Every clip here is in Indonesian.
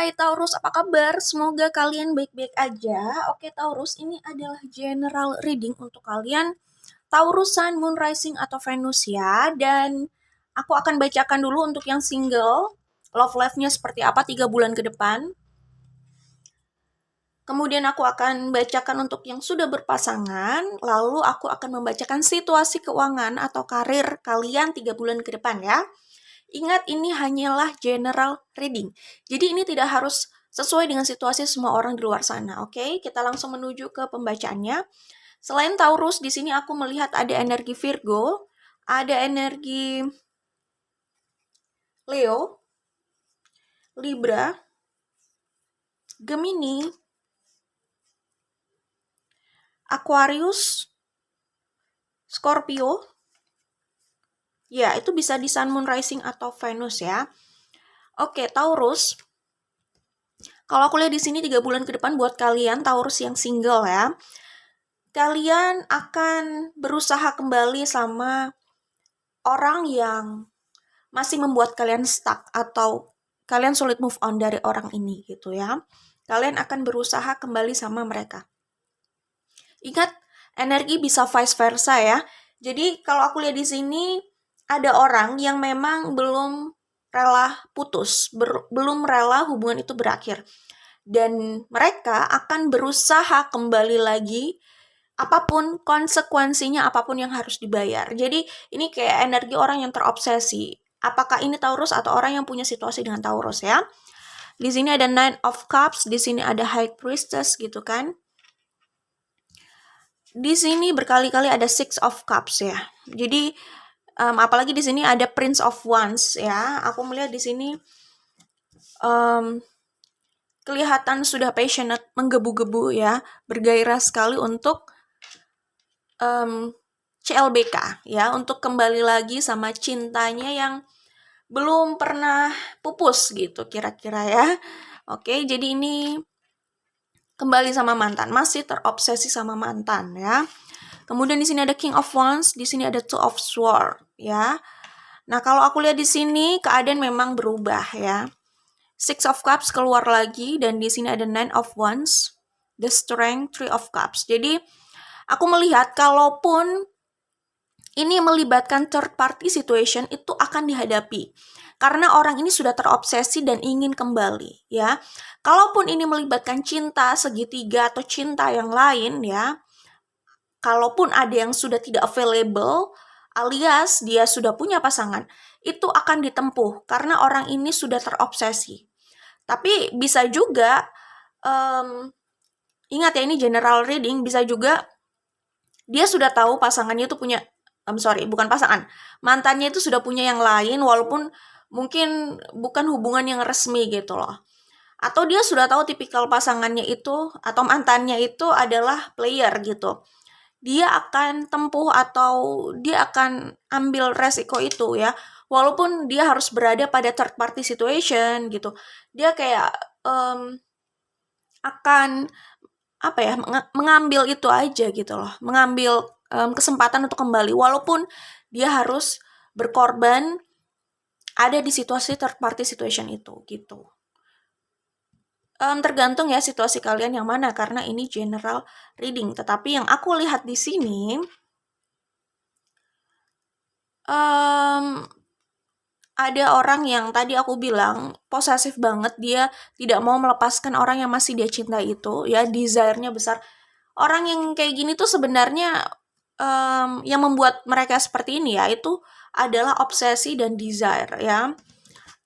Hai Taurus, apa kabar? Semoga kalian baik-baik aja. Oke Taurus, ini adalah general reading untuk kalian Taurus Sun, Moon Rising atau Venus ya. Dan aku akan bacakan dulu untuk yang single, love life-nya seperti apa 3 bulan ke depan. Kemudian aku akan bacakan untuk yang sudah berpasangan, lalu aku akan membacakan situasi keuangan atau karir kalian 3 bulan ke depan ya. Ingat, ini hanyalah general reading. Jadi ini tidak harus sesuai dengan situasi semua orang di luar sana, oke? Kita langsung menuju ke pembacaannya. Selain Taurus, di sini aku melihat ada energi Virgo, ada energi Leo, Libra, Gemini, Aquarius, Scorpio. Ya, itu bisa di Sun, Moon, Rising, atau Venus ya. Oke, Taurus. Kalau aku lihat di sini 3 bulan ke depan buat kalian Taurus yang single ya. Kalian akan berusaha kembali sama orang yang masih membuat kalian stuck atau kalian sulit move on dari orang ini gitu ya. Kalian akan berusaha kembali sama mereka. Ingat, energi bisa vice versa ya. Jadi kalau aku lihat di sini ada orang yang memang belum rela putus, belum rela hubungan itu berakhir. Dan mereka akan berusaha kembali lagi apapun konsekuensinya, apapun yang harus dibayar. Jadi ini kayak energi orang yang terobsesi. Apakah ini Taurus atau orang yang punya situasi dengan Taurus ya? Di sini ada Nine of Cups, di sini ada High Priestess gitu kan. Di sini berkali-kali ada Six of Cups ya. Jadi apalagi di sini ada Prince of Wands ya. Aku melihat di sini kelihatan sudah passionate, menggebu-gebu ya, bergairah sekali untuk CLBK ya, untuk kembali lagi sama cintanya yang belum pernah pupus gitu kira-kira ya. Oke, jadi ini kembali sama mantan, masih terobsesi sama mantan ya. Kemudian di sini ada King of Wands, di sini ada Two of Swords ya. Nah, kalau aku lihat di sini keadaan memang berubah ya. Six of Cups keluar lagi dan di sini ada Nine of Wands, The Strength, Three of Cups. Jadi aku melihat kalaupun ini melibatkan third party situation itu akan dihadapi. Karena orang ini sudah terobsesi dan ingin kembali ya. Kalaupun ini melibatkan cinta segitiga atau cinta yang lain ya. Kalaupun ada yang sudah tidak available alias dia sudah punya pasangan, itu akan ditempuh karena orang ini sudah terobsesi. Tapi bisa juga ingat ya, ini general reading, bisa juga dia sudah tahu pasangannya itu punya bukan pasangan, mantannya itu sudah punya yang lain walaupun mungkin bukan hubungan yang resmi gitu loh. Atau dia sudah tahu tipikal pasangannya itu atau mantannya itu adalah player gitu. Dia akan tempuh atau dia akan ambil resiko itu ya. Walaupun dia harus berada pada third party situation gitu. Dia kayak akan mengambil itu aja gitu loh. Mengambil kesempatan untuk kembali walaupun dia harus berkorban ada di situasi third party situation itu gitu. Tergantung ya situasi kalian yang mana karena ini general reading. Tetapi yang aku lihat di sini ada orang yang tadi aku bilang posesif banget, dia tidak mau melepaskan orang yang masih dia cinta itu ya, desire-nya besar. Orang yang kayak gini tuh sebenarnya yang membuat mereka seperti ini ya itu adalah obsesi dan desire ya.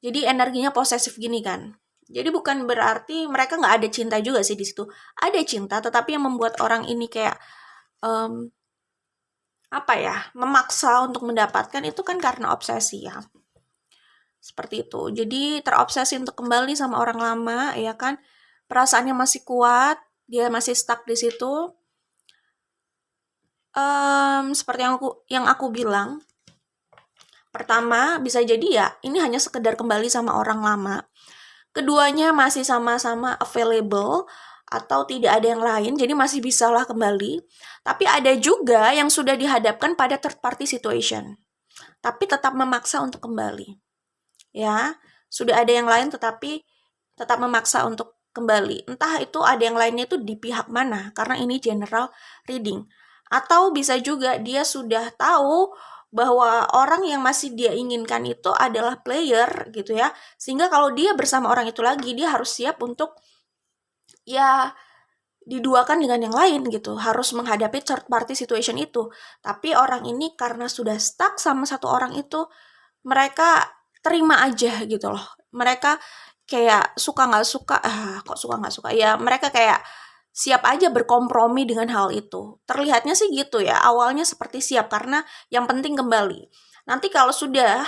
Jadi energinya posesif gini kan. Jadi bukan berarti mereka nggak ada cinta juga sih di situ. Ada cinta, tetapi yang membuat orang ini kayak memaksa untuk mendapatkan itu kan karena obsesi ya. Seperti itu. Jadi terobsesi untuk kembali sama orang lama ya kan. Perasaannya masih kuat, dia masih stuck di situ. Seperti yang aku bilang. Pertama, bisa jadi ya ini hanya sekedar kembali sama orang lama. Keduanya masih sama-sama available atau tidak ada yang lain, jadi masih bisalah kembali. Tapi ada juga yang sudah dihadapkan pada third party situation, tapi tetap memaksa untuk kembali. Ya, sudah ada yang lain tetapi tetap memaksa untuk kembali. Entah itu ada yang lainnya itu di pihak mana, karena ini general reading. Atau bisa juga dia sudah tahu bahwa orang yang masih dia inginkan itu adalah player gitu ya. Sehingga kalau dia bersama orang itu lagi, dia harus siap untuk ya diduakan dengan yang lain gitu, harus menghadapi third party situation itu. Tapi orang ini karena sudah stuck sama satu orang itu, mereka terima aja gitu loh. Mereka kayak suka nggak suka, kok suka nggak suka, ya mereka kayak siap aja berkompromi dengan hal itu. Terlihatnya sih gitu ya, awalnya seperti siap karena yang penting kembali. Nanti kalau sudah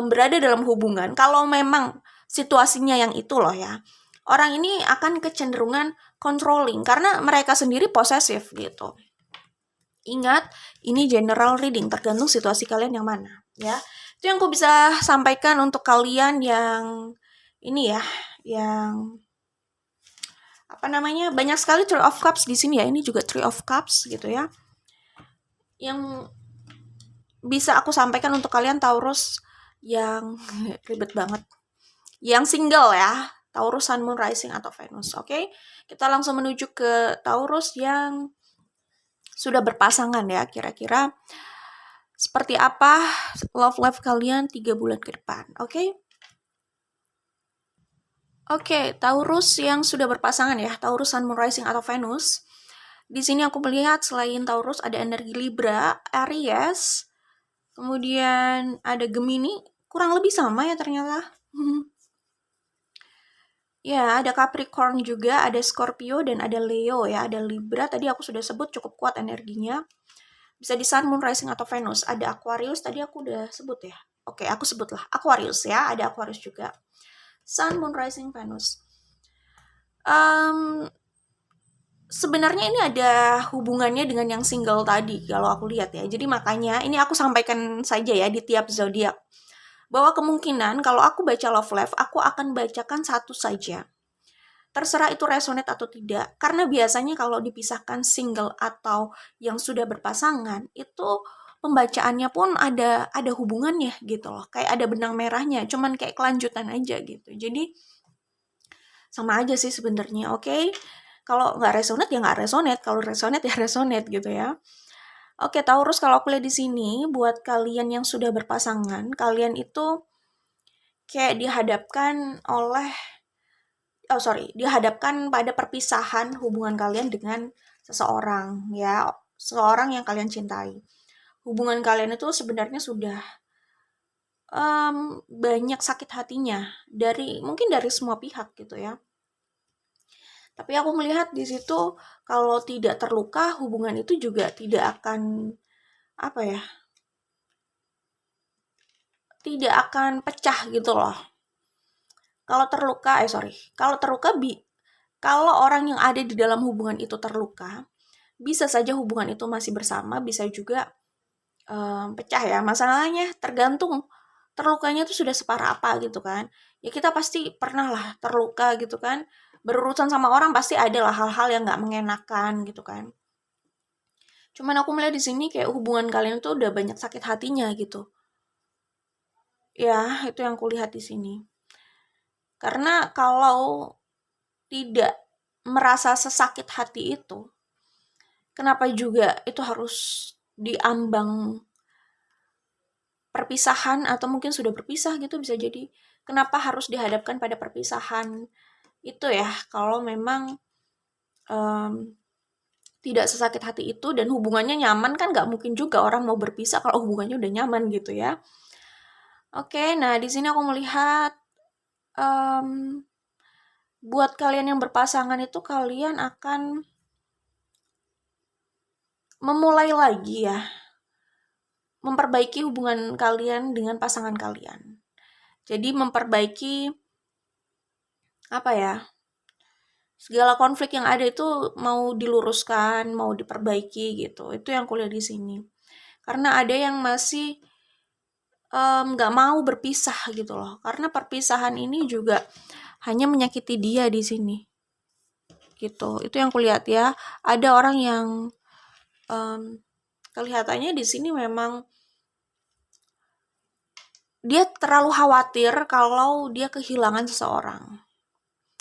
berada dalam hubungan, kalau memang situasinya yang itu loh ya, orang ini akan kecenderungan controlling karena mereka sendiri posesif gitu. Ingat, ini general reading, tergantung situasi kalian yang mana ya. Itu yang aku bisa sampaikan untuk kalian yang ini ya, yang apa namanya, banyak sekali Three of Cups di sini ya. Ini juga Three of Cups gitu ya. Yang bisa aku sampaikan untuk kalian Taurus yang ribet banget. Yang single ya, Taurus Sun, Moon, Rising atau Venus. Oke, kita langsung menuju ke Taurus yang sudah berpasangan ya. Kira-kira seperti apa love life kalian 3 bulan ke depan. Oke? Oke, Taurus yang sudah berpasangan ya, Taurus Sun, Moon, Rising atau Venus. Di sini aku melihat selain Taurus ada energi Libra, Aries, kemudian ada Gemini, kurang lebih sama ya ternyata. Ya, ada Capricorn juga, ada Scorpio, dan ada Leo ya, ada Libra. Tadi aku sudah sebut cukup kuat energinya. Bisa di Sun, Moon, Rising, atau Venus. Ada Aquarius, tadi aku udah sebut ya. Oke, aku sebutlah Aquarius ya, ada Aquarius juga. Sun, Moon, Rising, Venus. Sebenarnya ini ada hubungannya dengan yang single tadi, kalau aku lihat ya. Jadi makanya, ini aku sampaikan saja ya di tiap zodiak. Bahwa kemungkinan kalau aku baca love life, aku akan bacakan satu saja. Terserah itu resonate atau tidak. Karena biasanya kalau dipisahkan single atau yang sudah berpasangan, itu pembacaannya pun ada hubungannya gitu loh. Kayak ada benang merahnya, cuman kayak kelanjutan aja gitu. Jadi sama aja sih sebenarnya, oke? Kalau nggak resonate ya nggak resonate, kalau resonate ya resonate gitu ya. Oke, Taurus, kalau aku lihat di sini, buat kalian yang sudah berpasangan, kalian itu kayak dihadapkan pada perpisahan hubungan kalian dengan seseorang, ya, seseorang yang kalian cintai. Hubungan kalian itu sebenarnya sudah banyak sakit hatinya, mungkin dari semua pihak gitu ya. Tapi aku melihat di situ kalau tidak terluka, hubungan itu juga tidak akan tidak akan pecah gitu loh. Kalau terluka, kalau orang yang ada di dalam hubungan itu terluka, bisa saja hubungan itu masih bersama, bisa juga pecah ya. Masalahnya tergantung terlukanya itu sudah separah apa gitu kan. Ya kita pasti pernah lah terluka gitu kan. Berurusan sama orang pasti ada lah hal-hal yang nggak mengenakan gitu kan. Cuman aku melihat di sini kayak hubungan kalian tuh udah banyak sakit hatinya gitu. Ya, itu yang kulihat di sini. Karena kalau tidak merasa sesakit hati itu, kenapa juga itu harus diambang perpisahan atau mungkin sudah berpisah gitu, bisa jadi. Kenapa harus dihadapkan pada perpisahan itu ya, kalau memang tidak sesakit hati itu dan hubungannya nyaman, kan nggak mungkin juga orang mau berpisah kalau hubungannya udah nyaman gitu ya. Oke, nah di sini aku melihat buat kalian yang berpasangan itu kalian akan memulai lagi ya, memperbaiki hubungan kalian dengan pasangan kalian. Jadi memperbaiki segala konflik yang ada itu mau diluruskan, mau diperbaiki gitu. Itu yang kulihat di sini. Karena ada yang masih nggak mau berpisah gitu loh. Karena perpisahan ini juga hanya menyakiti dia di sini. Gitu. Itu yang kulihat ya. Ada orang yang kelihatannya di sini memang dia terlalu khawatir kalau dia kehilangan seseorang.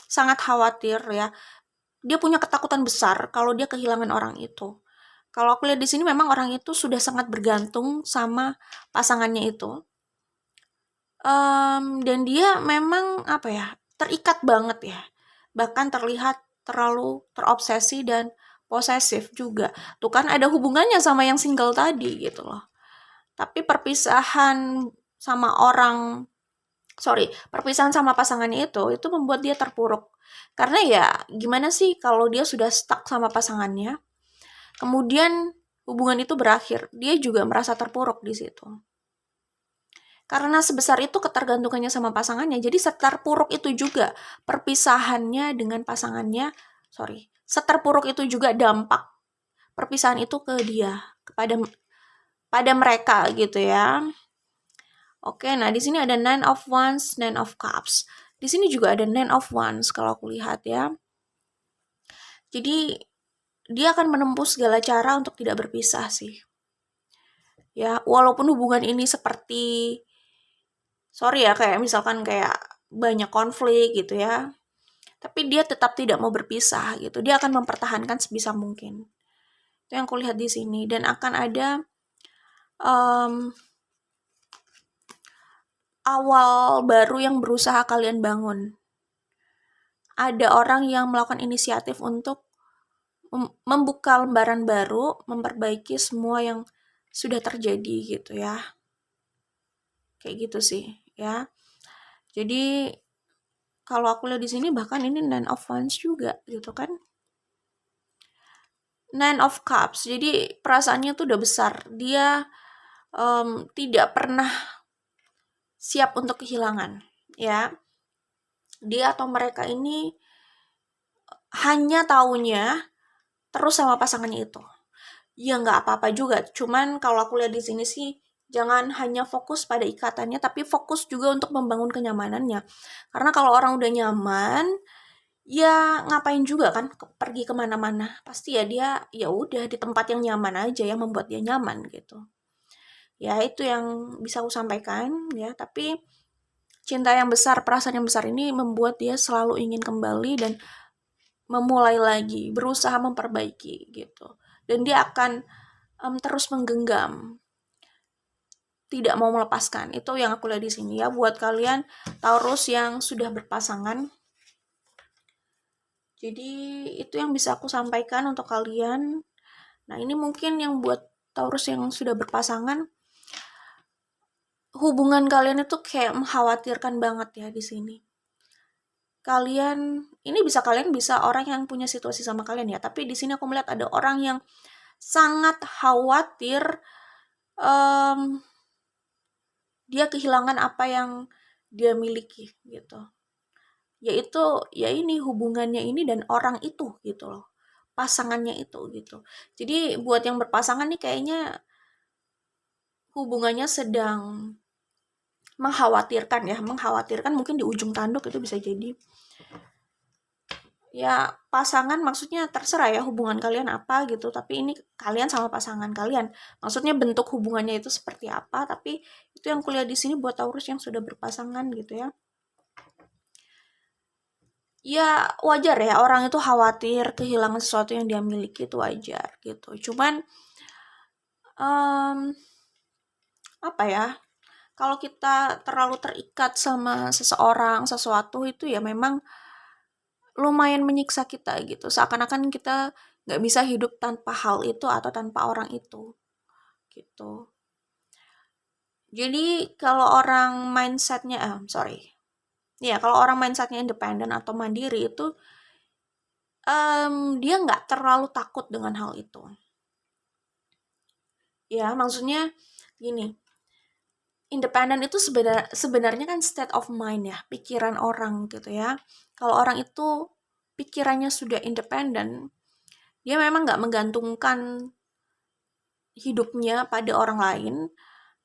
Sangat khawatir ya. Dia punya ketakutan besar kalau dia kehilangan orang itu. Kalau aku lihat di sini memang orang itu sudah sangat bergantung sama pasangannya itu. Dan dia memang apa ya, terikat banget ya. Bahkan terlihat terlalu terobsesi dan posesif juga. Tuh kan ada hubungannya sama yang single tadi gitu loh. Tapi perpisahan sama pasangannya itu membuat dia terpuruk. Karena ya gimana sih kalau dia sudah stuck sama pasangannya, kemudian hubungan itu berakhir, dia juga merasa terpuruk di situ. Karena sebesar itu ketergantungannya sama pasangannya, jadi seterpuruk itu juga perpisahannya dengan pasangannya, seterpuruk itu juga dampak perpisahan itu ke dia, pada mereka gitu ya. Oke, nah di sini ada Nine of Wands, Nine of Cups. Di sini juga ada Nine of Wands kalau aku lihat ya. Jadi dia akan menempuh segala cara untuk tidak berpisah sih. Ya, walaupun hubungan ini seperti kayak misalkan kayak banyak konflik gitu ya. Tapi dia tetap tidak mau berpisah gitu. Dia akan mempertahankan sebisa mungkin. Itu yang aku lihat di sini, dan akan ada awal baru yang berusaha kalian bangun. Ada orang yang melakukan inisiatif untuk membuka lembaran baru, memperbaiki semua yang sudah terjadi gitu ya. Kayak gitu sih ya. Jadi kalau aku lihat di sini bahkan ini Nine of Wands juga gitu kan. Nine of Cups. Jadi perasaannya tuh udah besar. Dia tidak pernah siap untuk kehilangan ya. Dia atau mereka ini hanya taunya terus sama pasangannya itu. Ya nggak apa-apa juga. Cuman kalau aku lihat di sini sih, jangan hanya fokus pada ikatannya, tapi fokus juga untuk membangun kenyamanannya. Karena kalau orang udah nyaman, ya ngapain juga kan pergi kemana-mana. Pasti ya dia ya udah di tempat yang nyaman aja yang membuat dia nyaman gitu. Ya itu yang bisa aku sampaikan ya. Tapi cinta yang besar, perasaan yang besar ini membuat dia selalu ingin kembali dan memulai lagi, berusaha memperbaiki gitu. Dan dia akan terus menggenggam, tidak mau melepaskan. Itu yang aku lihat di sini ya, buat kalian Taurus yang sudah berpasangan. Jadi itu yang bisa aku sampaikan untuk kalian. Nah ini mungkin yang buat Taurus yang sudah berpasangan, hubungan kalian itu kayak mengkhawatirkan banget ya di sini. Kalian bisa orang yang punya situasi sama kalian ya, tapi di sini aku melihat ada orang yang sangat khawatir dia kehilangan apa yang dia miliki gitu. Yaitu ya ini hubungannya ini dan orang itu gitu loh. Pasangannya itu gitu. Jadi buat yang berpasangan nih kayaknya hubungannya sedang mengkhawatirkan mungkin di ujung tanduk itu bisa jadi. Ya pasangan maksudnya terserah ya hubungan kalian apa gitu, tapi ini kalian sama pasangan kalian. Maksudnya bentuk hubungannya itu seperti apa, tapi itu yang kuliah di sini buat Taurus yang sudah berpasangan gitu ya. Ya wajar ya orang itu khawatir kehilangan sesuatu yang dia miliki, itu wajar gitu. Cuman apa ya? Kalau kita terlalu terikat sama sesuatu itu ya memang lumayan menyiksa kita gitu. Seakan-akan kita nggak bisa hidup tanpa hal itu atau tanpa orang itu gitu. Jadi kalau orang mindsetnya kalau orang mindsetnya independen atau mandiri itu dia nggak terlalu takut dengan hal itu. Ya maksudnya gini, independen itu sebenarnya kan state of mind ya, pikiran orang gitu ya. Kalau orang itu pikirannya sudah independen, dia memang nggak menggantungkan hidupnya pada orang lain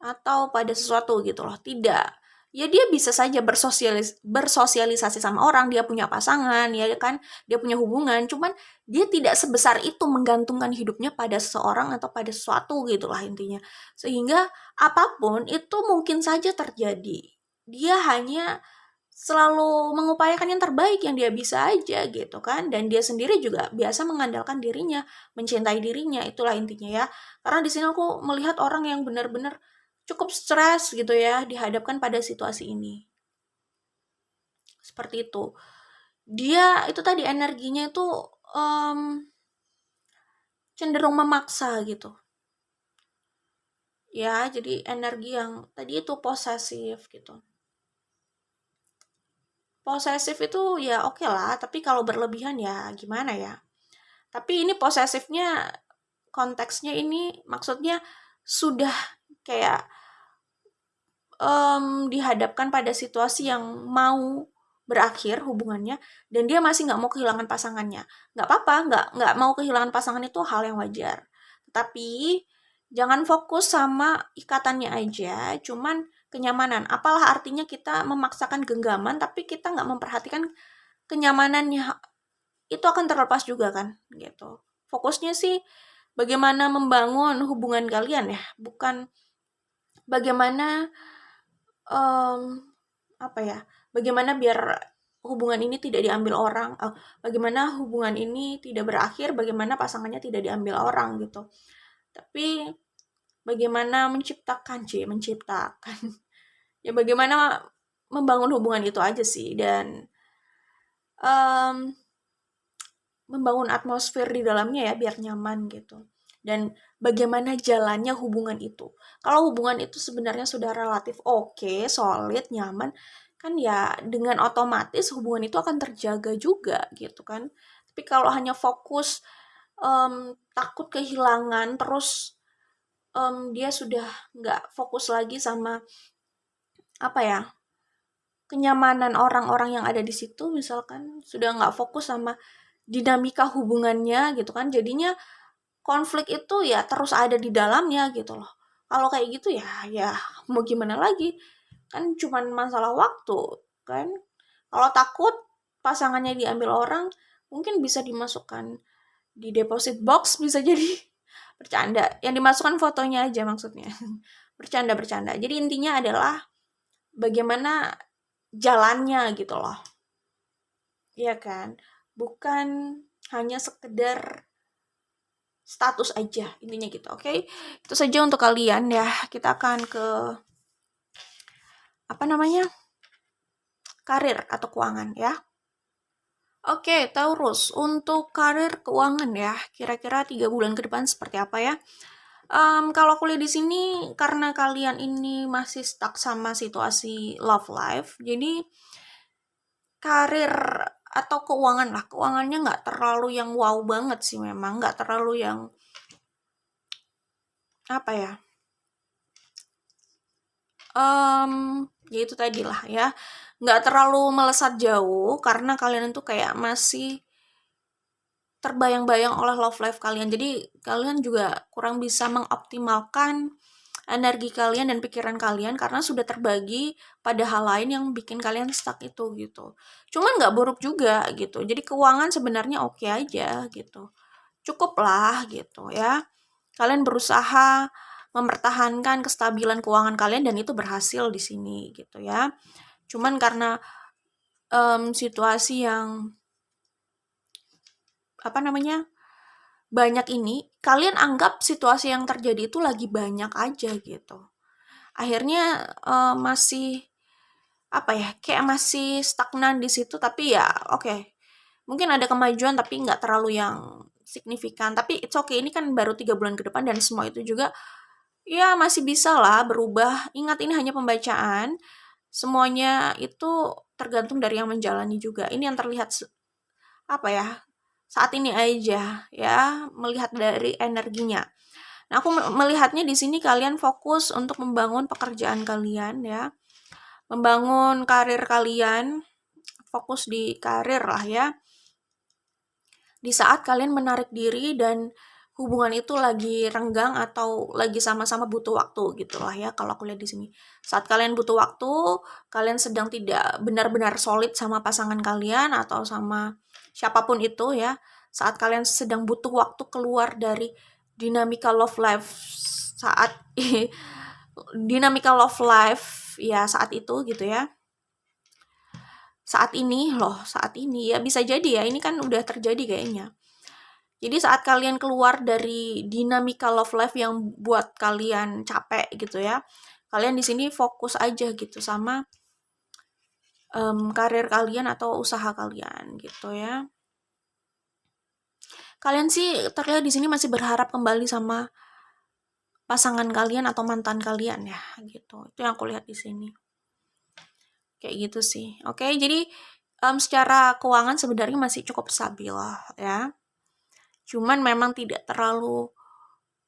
atau pada sesuatu gitu loh. Tidak. ya dia bisa saja bersosialisasi sama orang, dia punya pasangan, ya kan, dia punya hubungan, cuman dia tidak sebesar itu menggantungkan hidupnya pada seseorang atau pada sesuatu gitulah intinya. Sehingga apapun itu mungkin saja terjadi. Dia hanya selalu mengupayakan yang terbaik yang dia bisa aja gitu kan, dan dia sendiri juga biasa mengandalkan dirinya, mencintai dirinya, itulah intinya ya. Karena di sini aku melihat orang yang benar-benar cukup stres gitu ya dihadapkan pada situasi ini. Seperti itu. Dia itu tadi energinya itu cenderung memaksa gitu. Ya, jadi energi yang tadi itu posesif gitu. Posesif itu ya oke lah, tapi kalau berlebihan ya gimana ya. Tapi ini posesifnya konteksnya ini maksudnya sudah kayak dihadapkan pada situasi yang mau berakhir hubungannya dan dia masih nggak mau kehilangan pasangannya. Nggak apa-apa, nggak mau kehilangan pasangan itu hal yang wajar. Tapi jangan fokus sama ikatannya aja, cuman kenyamanan. Apalah artinya kita memaksakan genggaman tapi kita nggak memperhatikan kenyamanannya. Itu akan terlepas juga kan, gitu. Fokusnya sih bagaimana membangun hubungan kalian ya, bukan bagaimana apa ya, bagaimana biar hubungan ini tidak diambil orang, bagaimana hubungan ini tidak berakhir, bagaimana pasangannya tidak diambil orang gitu. Tapi bagaimana menciptakan ya bagaimana membangun hubungan itu aja sih, dan membangun atmosfer di dalamnya ya biar nyaman gitu. Dan bagaimana jalannya hubungan itu. Kalau hubungan itu sebenarnya sudah relatif oke, solid, nyaman, kan ya dengan otomatis hubungan itu akan terjaga juga gitu kan. Tapi kalau hanya fokus takut kehilangan, terus dia sudah nggak fokus lagi sama apa ya, kenyamanan orang-orang yang ada di situ, misalkan sudah nggak fokus sama dinamika hubungannya gitu kan, jadinya konflik itu ya terus ada di dalamnya gitu loh. Kalau kayak gitu ya mau gimana lagi, kan cuman masalah waktu kan. Kalau takut pasangannya diambil orang, mungkin bisa dimasukkan di deposit box, bisa jadi. Bercanda, yang dimasukkan fotonya aja maksudnya. Bercanda. Jadi intinya adalah bagaimana jalannya gitu loh, iya kan, bukan hanya sekedar status aja, intinya gitu. Oke, itu saja untuk kalian ya. Kita akan ke apa namanya, karir atau keuangan ya. Oke, Taurus, untuk karir keuangan ya, kira-kira 3 bulan ke depan seperti apa ya. Kalau aku lihat di sini, karena kalian ini masih stuck sama situasi love life, jadi karir atau keuangan lah, keuangannya nggak terlalu yang wow banget sih, memang nggak terlalu yang apa ya, ya itu tadi lah ya, nggak terlalu melesat jauh karena kalian itu kayak masih terbayang-bayang oleh love life kalian. Jadi kalian juga kurang bisa mengoptimalkan energi kalian dan pikiran kalian karena sudah terbagi pada hal lain yang bikin kalian stuck itu gitu. Cuman nggak buruk juga gitu. Jadi keuangan sebenarnya oke aja gitu. Cukup lah gitu ya. Kalian berusaha mempertahankan kestabilan keuangan kalian dan itu berhasil di sini gitu ya. Cuman karena situasi yang apa namanya, banyak ini, kalian anggap situasi yang terjadi itu lagi banyak aja gitu. Akhirnya masih apa ya, kayak masih stagnan di situ, tapi ya oke. Mungkin ada kemajuan tapi nggak terlalu yang signifikan. Tapi it's okay, ini kan baru 3 bulan ke depan dan semua itu juga ya masih bisa lah berubah. Ingat ini hanya pembacaan. Semuanya itu tergantung dari yang menjalani juga. Ini yang terlihat apa ya, saat ini aja ya, melihat dari energinya. Nah, aku melihatnya di sini kalian fokus untuk membangun pekerjaan kalian ya. Membangun karir kalian, fokus di karir lah ya. Di saat kalian menarik diri dan hubungan itu lagi renggang atau lagi sama-sama butuh waktu gitulah ya, kalau aku lihat di sini. Saat kalian butuh waktu, kalian sedang tidak benar-benar solid sama pasangan kalian atau sama siapapun itu ya. Saat kalian sedang butuh waktu keluar dari dinamika love life saat dinamika love life ya saat itu gitu ya. Saat ini ya bisa jadi ya, ini kan udah terjadi kayaknya. Jadi saat kalian keluar dari dinamika love life yang buat kalian capek gitu ya, kalian di sini fokus aja gitu sama karir kalian atau usaha kalian gitu ya. Kalian sih terlihat di sini masih berharap kembali sama pasangan kalian atau mantan kalian ya gitu. Itu yang aku lihat di sini. Kayak gitu sih. Oke, jadi secara keuangan sebenarnya masih cukup stabil ya. Cuman memang tidak terlalu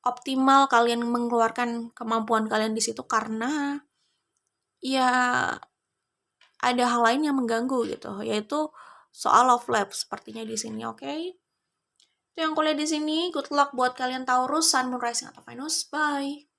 optimal kalian mengeluarkan kemampuan kalian di situ karena ya ada hal lain yang mengganggu gitu, yaitu soal love life sepertinya di sini, oke? Itu yang aku lihat di sini. Good luck buat kalian Taurus, Sun, Moon, Rising atau Venus. Bye.